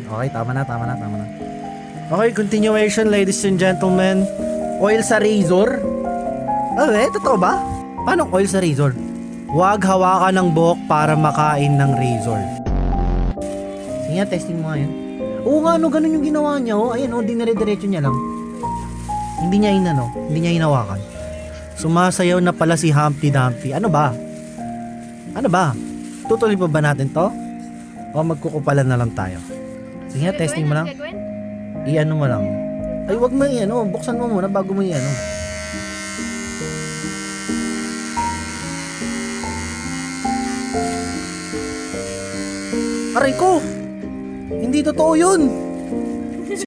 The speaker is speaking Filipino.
Okay, tama na. Okay, continuation ladies and gentlemen. Oil sa razor? Totoo ba? Paano oil sa razor? Huwag hawakan ng buhok para makain ng razor. Sige nga, testing mo nga yun. Oo nga, no, ganun yung ginawa niya, oh. Ayan, oh, dinire-diretso niya lang. Hindi niya hinawakan. Sumasayaw na pala si Humpty Dumpty. Ano ba? Tutuloy pa ba natin to? O magkukupalan na lang tayo? Sige nga, testing mo lang. I-ano mo lang. Ay, wag mo i-ano. Buksan mo muna bago mo i-ano. Aray ko! Hindi totoo yun!